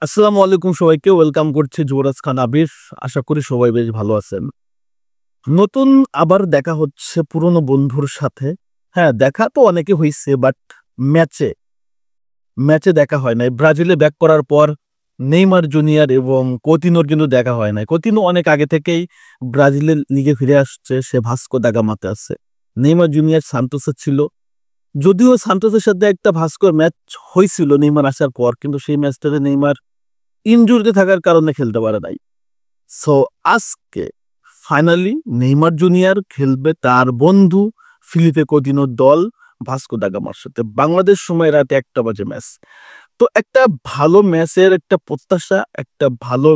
আসসালামু আলাইকুম সবাইকে ওয়েলকাম করছি যুবরাজ খান আবির। আশা করি সবাই বেশ ভালো আছেন। নতুন আবার দেখা হচ্ছে পুরনো বন্ধুর সাথে। হ্যাঁ, দেখা তো অনেকে হইছে বাট ম্যাচে ম্যাচে দেখা হয় নাই। ব্রাজিলে ব্যাক করার পর নেইমার জুনিয়র এবং coutinhoর কিন্তু দেখা হয় নাই। coutinho অনেক আগে থেকেই ব্রাজিলের লিগে ফিরে আসছে। সে ভাস্কো দা গামাতে আছে। নেইমার জুনিয়র সান্তোসে ছিল। যদিও সান্তোসের সাথে একটা ভাস্কোর ম্যাচ হইছিল নেইমার আসার পর, কিন্তু সেই ম্যাচটাতে নেইমার ইনজুরিতে থাকার কারণে খেলতে পারে নাই। সো আজকে ফাইনালি নেইমার জুনিয়র খেলবে তার বন্ধু ফিলিপে coutinhoর দল ভাস্কো দা গামার সাথে। বাংলাদেশ সময় রাতে ১টা বাজে ম্যাচ। তো একটা ভালো ম্যাচের একটা প্রত্যাশা, একটা ভালো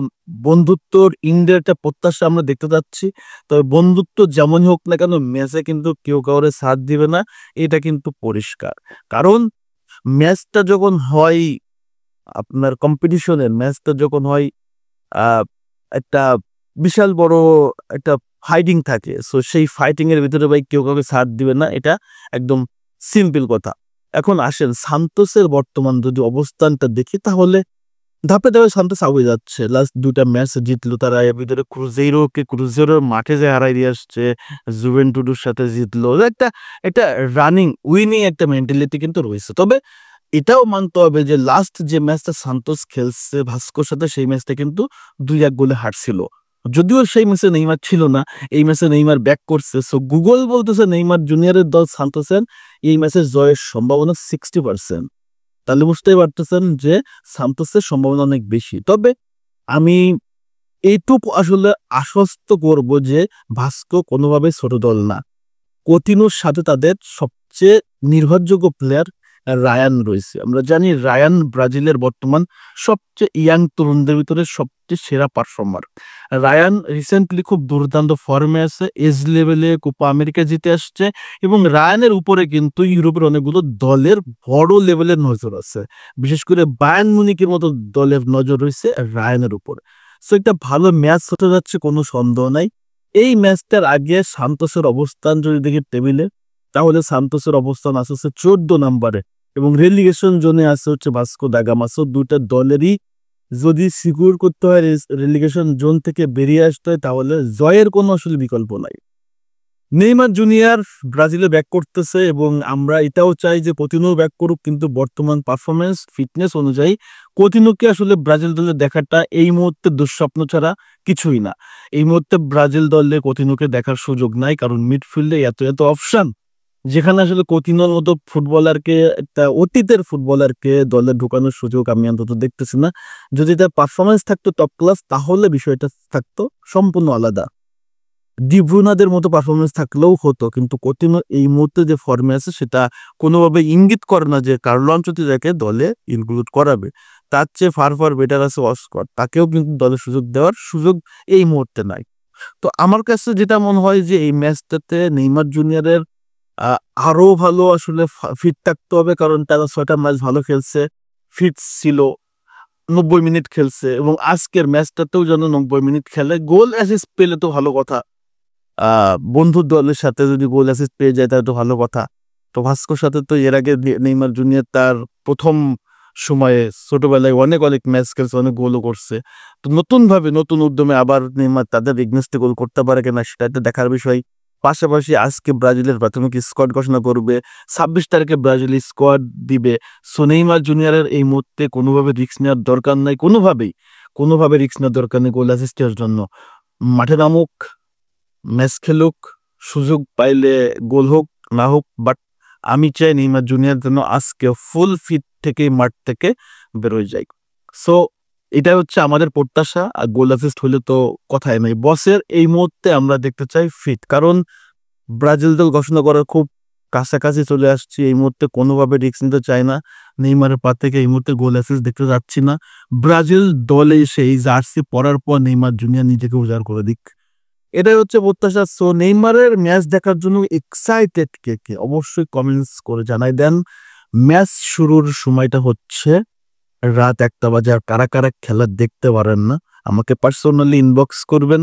বন্ধুত্বর ইন্ডিয়ার একটা প্রত্যাশা আমরা দেখতে যাচ্ছি। তবে বন্ধুত্ব যেমনই হোক না কেন ম্যাচে কিন্তু কেউ কাউরে সাথ দিবে না, এটা কিন্তু পরিষ্কার। কারণ ম্যাচটা যখন হয়, আপনার কম্পিটিশনের ম্যাচটা যখন হয়, আহ, একটা বিশাল বড় একটা ফাইটিং থাকে। সো সেই ফাইটিং এর ভিতরে ভাই কেউ কাউকে ছাড় দিবে না, এটা একদম সিম্পল কথা। এখন আসেন সান্তোসের বর্তমান যদি অবস্থানটা দেখি, তাহলে ধাপে ধাপে সান্তোস আগে যাচ্ছে। লাস্ট 2টা ম্যাচ জিতলো তারা, এর ভিতরে ক্রুজেরোর মাঠে যে হারাই দিয়ে আসছে, জুভেন্টুসের সাথে জিতলো। একটা একটা রানিং উইনিং একটা মেন্টালিটি কিন্তু রয়েছে। তবে এটাও মানতে হবে যে লাস্ট যে ম্যাচটা সান্তোস খেলছে ভাস্কোর সাথে, সেই ম্যাচটা কিন্তু 2-1 গোলে হারছিল। যদিও সেই ম্যাচে নেইমার ছিল না, এই ম্যাচে নেইমার ব্যাক করছে। সো গুগল বলতেছে নেইমার জুনিয়রের দল সান্তোসের এই ম্যাচে জয়ের সম্ভাবনা 60%। তাহলে বুঝতেই পারতেছেন যে সান্তোসের সম্ভাবনা অনেক বেশি। তবে আমি এইটুকু আসলে আশ্বস্ত করব যে ভাস্কো কোনোভাবে ছোট দল না। coutinhoর সাথে তাদের সবচেয়ে নির্ভরযোগ্য প্লেয়ার রায়ান রয়েছে। আমরা জানি রায়ান ব্রাজিলের বর্তমান সবচেয়ে ইয়াং তরুণদের ভিতরে সবচেয়ে সেরা পারফর্মার। রায়ান রিসেন্টলি খুব দুর্দান্ত ফর্মে আছে, এজ লেভেলে কোপা আমেরিকা জিতে আসছে এবং রায়ানের উপরে কিন্তু ইউরোপের অনেকগুলো দলের বড় লেভেলের নজর আছে। বিশেষ করে বায়ার্ন মুনিকের মতো দলের নজর রয়েছে রায়ানের উপর। সো একটা ভালো ম্যাচ হতে যাচ্ছে, কোনো সন্দেহ নাই। এই ম্যাচটার আগে সান্তোসের অবস্থান যদি দেখি টেবিলে, তাহলে সান্তোসের অবস্থান আছে হচ্ছে 14 নম্বরে এবং রেলিগেশন জোনে আছে হচ্ছে ভাস্কো দা গামা। সো দুইটা দলেরই যদি সিকিউর করতে হয়, রেলিগেশন জোন থেকে বেরিয়ে আসতে হয়, তাহলে জয়ের কোনো আসলে বিকল্প নাই। নেইমার জুনিয়র ব্রাজিলে ব্যাক করতেছে এবং আমরা এটাও চাই যে coutinho ব্যাক করুক, কিন্তু বর্তমান পারফরমেন্স ফিটনেস অনুযায়ী coutinhoকে আসলে ব্রাজিল দলে দেখাটা এই মুহূর্তে দুঃস্বপ্ন ছাড়া কিছুই না। এই মুহূর্তে ব্রাজিল দলে coutinhoকে দেখার সুযোগ নাই, কারণ মিডফিল্ডে এত এত অপশন, যেখানে আসলে coutinhoর মতো ফুটবলারকে, একটা অতীতের ফুটবলারকে দলে ঢুকানোর সুযোগ আমি অন্তত দেখতেছি না। যদি তার পারফরমেন্স থাকতো টপ ক্লাস, তাহলে বিষয়টা থাকতো সম্পূর্ণ আলাদা। ডি ব্রুনাদের মতো পারফরমেন্স থাকলেও হতো, কিন্তু coutinho এই মুহূর্তে যে ফর্মে আছে সেটা কোনোভাবে ইঙ্গিত করে না যে কার্লো আনচেলত্তি তাকে দলে ইনক্লুড করাবে। তার চেয়ে ফার ফার বেটার আছে অস্কট, তাকেও কিন্তু দলে সুযোগ দেওয়ার সুযোগ এই মুহূর্তে নাই। তো আমার কাছে যেটা মনে হয় যে এই ম্যাচটাতে নেইমার জুনিয়রের আরো ভালো আসলে ফিট থাকতে হবে, কারণ তারা 6টা ম্যাচ ভালো খেলছে, ফিট ছিল, 90 মিনিট খেলছে এবং আজকের ম্যাচটাতেও যেন 90 মিনিট খেলে। গোল অ্যাসিস্ট পেলে তো ভালো কথা, বন্ধুর দলের সাথে যদি গোল অ্যাসিস্ট পেয়ে যায় তাহলে তো ভালো কথা। তো ভাস্কোর সাথে তো এর আগে নেইমার জুনিয়র তার প্রথম সময়ে ছোটবেলায় অনেক অনেক ম্যাচ খেলছে, অনেক গোলও করছে। তো নতুনভাবে নতুন উদ্যমে আবার নেইমার তাদের এগনেস্টে গোল করতে পারে কিনা সেটা একটা দেখার বিষয়। পাশাপাশি আজকে ব্রাজিলের প্রাথমিক স্কোয়াড ঘোষণা করবে, 26 তারিখে ব্রাজিল স্কোয়াড দিবে। সো নেইমার জুনিয়রের এই মুহূর্তে কোনোভাবে রিস্ক নেওয়ার দরকার নাই, কোনোভাবে রিস্ক নেওয়ার দরকার নেই গোল অ্যাসিস্টের জন্য। মাঠে নামুক, ম্যাচ খেলুক, সুযোগ পাইলে গোল হোক না হোক, বাট আমি চাই নেইমার জুনিয়র যেন আজকে ফুল ফিট থেকে মাঠ থেকে বেরোয় যায়। সো এটা হচ্ছে আমাদের প্রত্যাশা। আর গোল অ্যাসিস্ট হলে তো কথাই নেই, বসের এই মুহূর্তে আমরা দেখতে চাই ফিট, কারণ ব্রাজিল দল ঘোষণা করার খুব কাছাকাছি চলে আসছি। এই মুহূর্তে কোনোভাবে রিস্ক নিতে চাই না, নেইমারের পা থেকে এই মুহূর্তে গোল অ্যাসিস্ট দেখতে যাচ্ছি না। ব্রাজিল দলে এসে এই জার্সি পরার পর নেইমার জুনিয়র নিজেকে উজাড় করে দিক, এটাই হচ্ছে প্রত্যাশা। সো নেইমারের ম্যাচ দেখার জন্য এক্সাইটেড কে কে অবশ্যই কমেন্টস করে জানাই দেন। ম্যাচ শুরুর সময়টা হচ্ছে রাত 1টা বাজে। আর কারা কারা খেলা দেখতে পারেন না আমাকে পার্সোনালি ইনবক্স করবেন,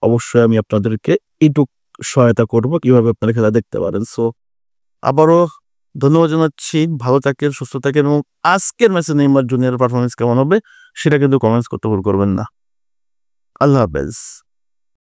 অবশ্যই আমি আপনাদেরকে এইটুক সহায়তা করব কিভাবে আপনারা খেলা দেখতে পারেন। সো আবারও ধন্যবাদ জানাচ্ছি, ভালো থাকেন, সুস্থ থাকেন এবং আজকের ম্যাচে নেইমার জুনিয়র পারফরমেন্স কেমন হবে সেটা কিন্তু কমেন্টস করতে ভুল করবেন না। আল্লাহ হাফেজ।